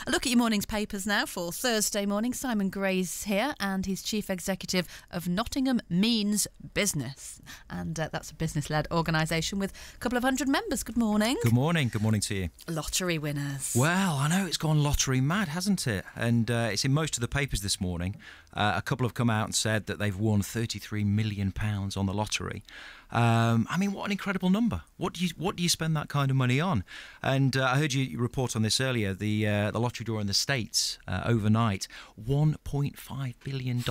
A look at your morning's papers now for Thursday morning. Simon Gray's here, and he's Chief Executive of Nottingham Means Business. And that's a business-led organisation with a couple of hundred members. Good morning. Good morning. Good morning to you. Lottery winners. Well, I know it's gone lottery mad, hasn't it? And it's in most of the papers this morning. A couple have come out and said that they've won £33 million on the lottery. I mean, what an incredible number. What do you spend that kind of money on? And I heard you report on this earlier. The lottery draw in the States overnight, $1.5 billion.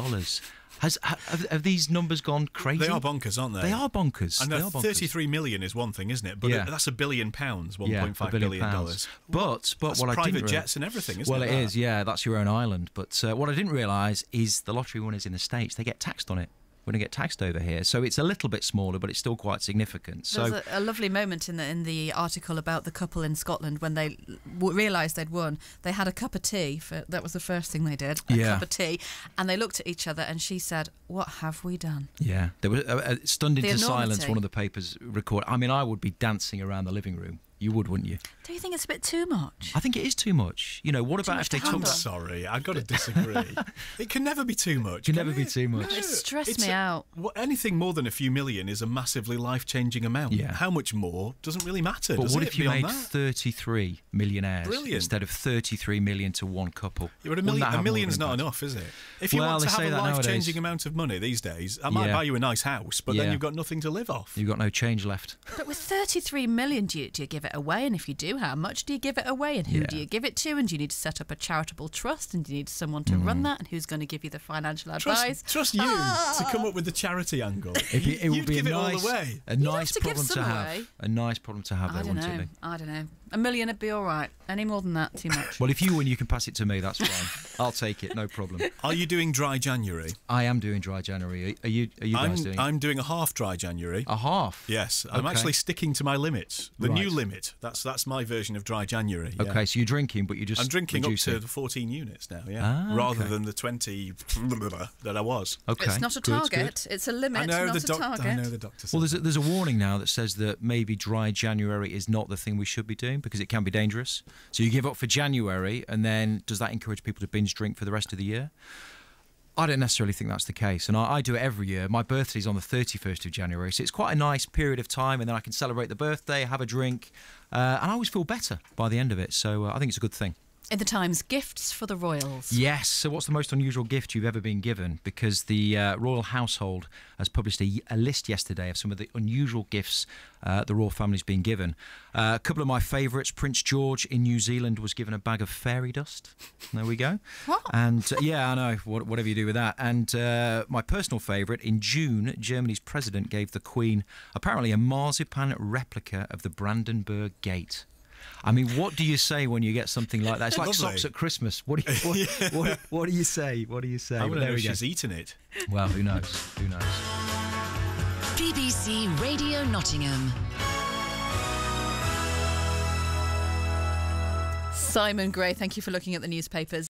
Have these numbers gone crazy? They are bonkers, aren't they? They are bonkers. And 33 million is one thing, isn't it? But that's £1 billion, $1.5 billion. But that's what I private didn't jets and everything, isn't it? Well, it is, yeah. That's your own island. But what I didn't realise is the lottery winners in the States, they get taxed on it. We're going to get taxed over here, so it's a little bit smaller, but it's still quite significant. There's a lovely moment in the article about the couple in Scotland when they realised they'd won. They had a cup of tea. That was the first thing they did. A cup of tea, and they looked at each other, and she said, "What have we done?" Yeah, they were stunned into silence. One of the papers recorded. I mean, I would be dancing around the living room. You would, wouldn't you? Do you think it's a bit too much? I think it is too much. You know, what about if they took... I'm sorry, I've got to disagree. It can never be too much. It can never be too much. No, it stressed me out. Anything more than a few million is a massively life-changing amount. Yeah. How much more doesn't really matter, But does what it, if you made 33 millionaires instead of 33 million to one couple? Yeah, but a million's not enough, is it? If you want to have a life-changing amount of money these days, I might buy you a nice house, but then you've got nothing to live off. You've got no change left. But with 33 million, do you give it away? And if you do, how much do you give it away, and who do you give it to? And do you need to set up a charitable trust, and do you need someone to run that, and who's going to give you the financial advice? Trust you to come up with the charity angle. It would be give it all away. A nice problem to have. A nice problem to have, though, wouldn't it? I don't know. $1 million would be all right. Any more than that, too much. Well, if you win, you can pass it to me. That's fine. I'll take it. No problem. Are you doing dry January? I am doing dry January. Are you guys doing? I'm doing a half dry January. A half? Yes. I'm actually sticking to my limits. The new limit. That's my version of dry January. Yeah. Okay, so you're drinking, but I'm drinking up to 14 units now. Yeah. Rather than the 20 that I was. Okay. It's not a target. It's a limit, not a target. I know the doctor said. Well, there's a warning now that says that maybe dry January is not the thing we should be doing because it can be dangerous. So you give up for January, and then does that encourage people to binge drink for the rest of the year? I don't necessarily think that's the case, and I do it every year. My birthday's on the 31st of January, so it's quite a nice period of time, and then I can celebrate the birthday, have a drink, and I always feel better by the end of it, so I think it's a good thing. In the Times, gifts for the royals. Yes. So what's the most unusual gift you've ever been given? Because the royal household has published a list yesterday of some of the unusual gifts the royal family's been given. A couple of my favourites. Prince George in New Zealand was given a bag of fairy dust. There we go. What? And yeah, I know. Whatever you do with that. And my personal favourite, in June, Germany's president gave the Queen apparently a marzipan replica of the Brandenburg Gate. I mean, what do you say when you get something like that? It's like socks at Christmas. What do you say? What do you say? I want to know if she's eaten it. Well, who knows? Who knows? BBC Radio Nottingham. Simon Gray, thank you for looking at the newspapers.